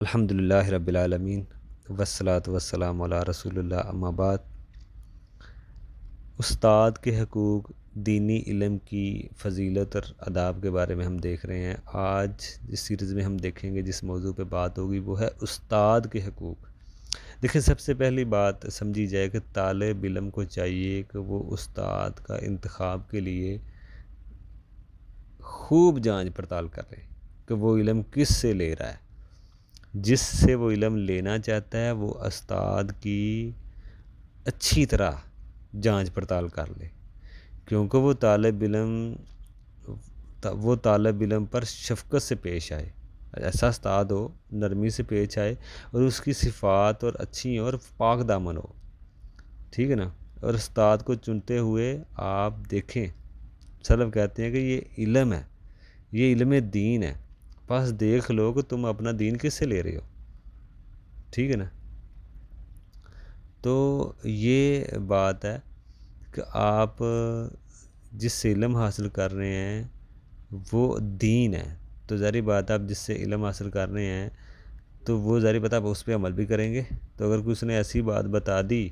अल्हम्दुलिल्लाहि रब्बिल आलमीन वस्सलातु वस्सलामु अला रसूलिल्लाह अम्मा बाद। उस्ताद के हकूक़, दीनी इल्म की फ़ज़ीलत और आदाब के बारे में हम देख रहे हैं। आज जिस सीरीज़ में हम देखेंगे, जिस मौजू पे बात होगी, वो है उस्ताद के हकूक़। देखिए, सबसे पहली बात समझी जाए कि तालिब इल्म को चाहिए कि वो उस्ताद का इंतखाब के लिए खूब जांच पड़ताल करे कि वो इल्म किस से ले रहा है। जिससे वो इल्म लेना चाहता है वो उस्ताद की अच्छी तरह जांच पड़ताल कर ले, क्योंकि वो तालिब इल्म पर शफ़क़त से पेश आए। ऐसा उस्ताद हो, नरमी से पेश आए और उसकी सिफ़ात और अच्छी और पाक दामन हो, ठीक है ना। और उस्ताद को चुनते हुए आप देखें, सलफ़ कहते हैं कि ये इल्म है, ये इल्म दीन है। बस देख लो कि तुम अपना दीन किससे ले रहे हो, ठीक है ना। तो ये बात है कि आप जिससे इल्म हासिल कर रहे हैं वो दीन है, तो ज़ाहिर बात है आप जिससे इल्म हासिल कर रहे हैं तो वो ज़ाहिर बात है आप उस पे अमल भी करेंगे। तो अगर कोई उसने ऐसी बात बता दी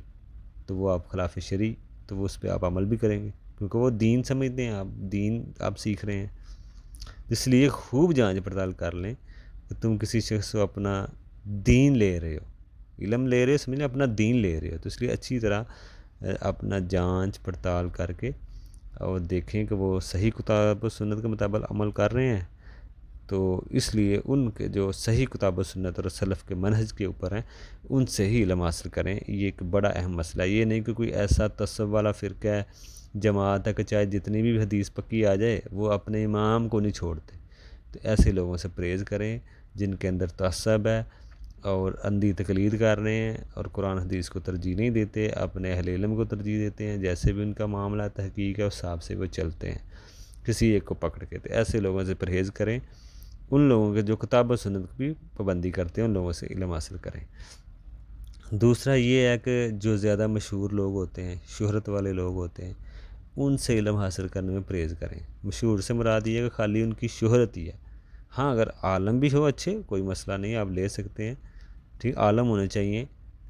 तो वो आप खिलाफ़ शरी, तो वो उस पे आप अमल भी करेंगे, क्योंकि वो दीन समझते हैं, आप दीन आप सीख रहे हैं। इसलिए खूब जांच पड़ताल कर लें कि तुम किसी शख्स को अपना दीन ले रहे हो, इल्म ले रहे हो, समझ लें अपना दीन ले रहे हो। तो इसलिए अच्छी तरह अपना जांच पड़ताल करके और देखें कि वो सही किताब व सुन्नत के मुताबिक अमल कर रहे हैं। तो इसलिए उनके जो सही किताब व सुन्नत और सलफ़ के मनहज के ऊपर हैं, उनसे ही इल्म हासिल करें। ये एक बड़ा अहम मसला है। ये नहीं कि कोई ऐसा तसव्वुफ़ वाला फ़िरका है, जमात है कि चाहे जितनी भी हदीस पक्की आ जाए वो अपने इमाम को नहीं छोड़ते। तो ऐसे लोगों से परहेज़ करें जिनके अंदर तअस्सुब है और अंधी तकलीद कर रहे हैं और कुरान हदीस को तरजीह नहीं देते, अपने अहले इल्म को तरजीह देते हैं। जैसे भी उनका मामला तहकीक है उस हिसाब से वो चलते हैं, किसी एक को पकड़ के। तो ऐसे लोगों से परहेज़ करें। उन लोगों के जो किताब व सुन्नत की पाबंदी करते हैं, उन लोगों से इल्म हासिल करें। दूसरा ये है कि जो ज़्यादा मशहूर लोग होते हैं, शोहरत वाले लोग होते हैं, उनसे इल्म हासिल करने में परहेज़ करें। मशहूर से मुराद ये है कि खाली उनकी शोहरत ही है। हाँ, अगर आलम भी हो अच्छे, कोई मसला नहीं, आप ले सकते हैं, ठीक। आलम होने चाहिए,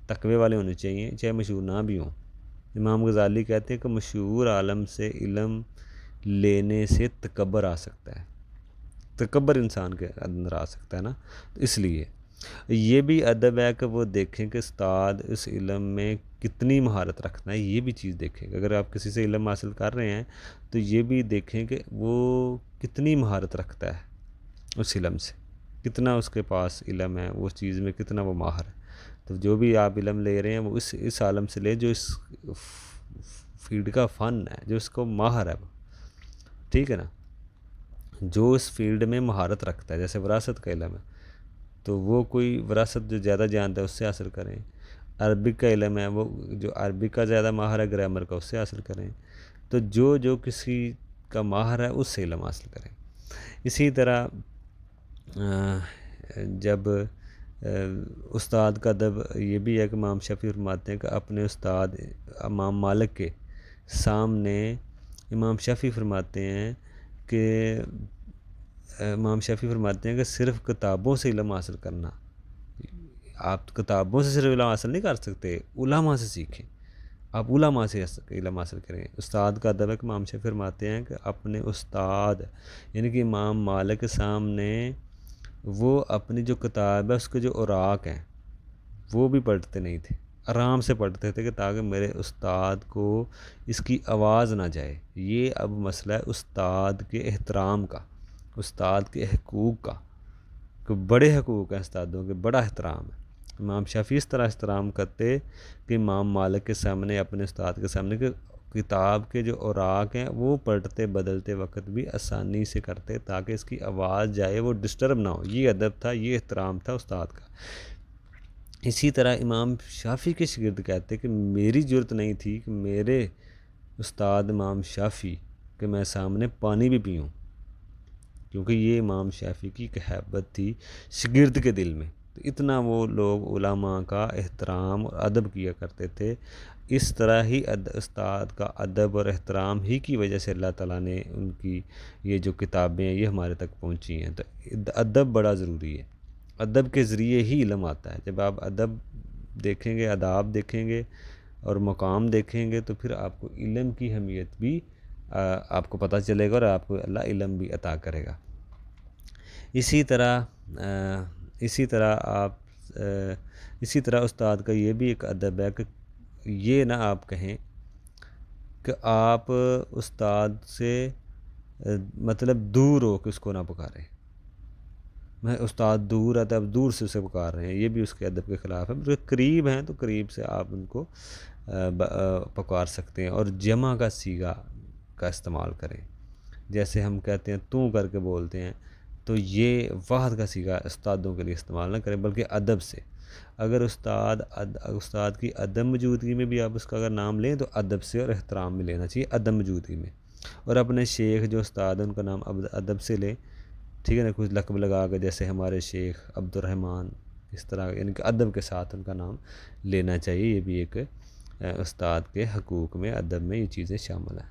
तकवे वाले होने चाहिए, चाहे मशहूर ना भी हों। इमाम गज़ाली कहते हैं कि मशहूर आलम से इल्म लेने से तकब्बर आ सकता है, तकब्बर इंसान के अंदर आ सकता है ना। तो इसलिए ये भी अदब है कि वो देखें कि उस्ताद उस इल्म में कितनी महारत रखता है, ये भी चीज़ देखें। अगर आप किसी से इल्म हासिल कर रहे हैं तो ये भी देखें कि वो कितनी महारत रखता है उस इल्म से, कितना उसके पास इल्म है, उस चीज़ में कितना वो माहिर है। तो जो भी आप इल्म ले रहे हैं वो इस आलम से ले जो इस फील्ड का फ़न है, जो इसको माहिर है वो, ठीक है ना, जो इस फील्ड में महारत रखता है। जैसे विरासत का इल्म है तो वो कोई विरासत जो ज़्यादा जानता है उससे हासिल करें। अरबिक का इल्म है, वो जो अरबिक का ज़्यादा माहिर है, ग्रामर का, उससे हासिल करें। तो जो जो किसी का माहिर है उससे इल्म हासिल करें। इसी तरह जब उस्ताद का अदब ये भी है कि इमाम शाफ़ी फरमाते हैं कि अपने उस्ताद इमाम मालिक के सामने इमाम शाफ़ी फरमाते हैं कि इमाम शाफ़ी फरमाते हैं कि सिर्फ़ किताबों से इल्म हासिल करना, आप किताबों से सिर्फ इल्म हासिल नहीं कर सकते, उलमा से सीखें। आप उलमा से इल्म हासिल करें। उस्ताद का अदब है कि इमाम शाफ़ी फरमाते हैं कि अपने उस्ताद यानी कि इमाम मालिक के सामने वो अपनी जो किताब है उसके जो औराक हैं वो भी पढ़ते नहीं थे, आराम से पढ़ते थे कि ताकि मेरे उस्ताद को इसकी आवाज़ ना जाए। ये अब मसला है उस्ताद के एहतराम का, उस्ताद के हकूक़ का, कि बड़े हकूक़ हैं उस्तादों के, बड़ा एहतराम है। इमाम शाफ़ी इस तरह एहतराम करते कि इमाम मालिक के सामने, अपने उस्ताद के सामने, कि किताब के जो औराक हैं वो पलटते बदलते वक्त भी आसानी से करते ताकि इसकी आवाज़ जाए, वो डिस्टर्ब ना हो। ये अदब था, ये एहतराम था उस्ताद का। इसी तरह इमाम शाफ़ी के शागिर्द कहते कि मेरी ज़रूरत नहीं थी कि मेरे उस्ताद इमाम शाफ़ी के मैं सामने पानी भी पीऊँ, क्योंकि ये इमाम शाफ़ी की एक हैबत थी शागिर्द के दिल में। तो इतना वो लोग उलमा का एहतराम और अदब किया करते थे। इस तरह ही उस्ताद का अदब और एहतराम ही की वजह से अल्लाह ताला ने उनकी ये जो किताबें हैं ये हमारे तक पहुँची हैं। तो अदब बड़ा ज़रूरी है। अदब के ज़रिए ही इल्म आता है। जब आप अदब देखेंगे, आदाब देखेंगे और मकाम देखेंगे तो फिर आपको इल्म की अहमियत भी आपको पता चलेगा और आपको अल्लाह इल्म भी अता करेगा। इसी तरह इसी तरह उस्ताद का ये भी एक अदब है कि ये ना आप कहें कि आप उस्ताद से मतलब दूर हो कि उसको ना पुकारें। मैं उस्ताद दूर है तो आप दूर से उसे पुकार रहे हैं, ये भी उसके अदब के ख़िलाफ़ है। मतलब करीब हैं तो करीब से आप उनको पुकार सकते हैं और जमा का सीगा का इस्तेमाल करें। जैसे हम कहते हैं तू करके बोलते हैं, तो ये वाहद का सीगा उस्तादों के लिए इस्तेमाल ना करें बल्कि अदब से। अगर उस्ताद की अदब मौजूदगी में भी आप उसका अगर नाम लें तो अदब से और एहतराम में लेना चाहिए, अदब मौजूदगी में। और अपने शेख जो उस्ताद हैं उनका नाम अदब से लें, ठीक है ना, कुछ लक़ब लगा कर, जैसे हमारे शेख अब्दुर्रहमान, इस तरह यानी कि अदब के साथ उनका नाम लेना चाहिए। ये भी एक उस्ताद के हकूक़ में, अदब में ये चीज़ें शामिल हैं।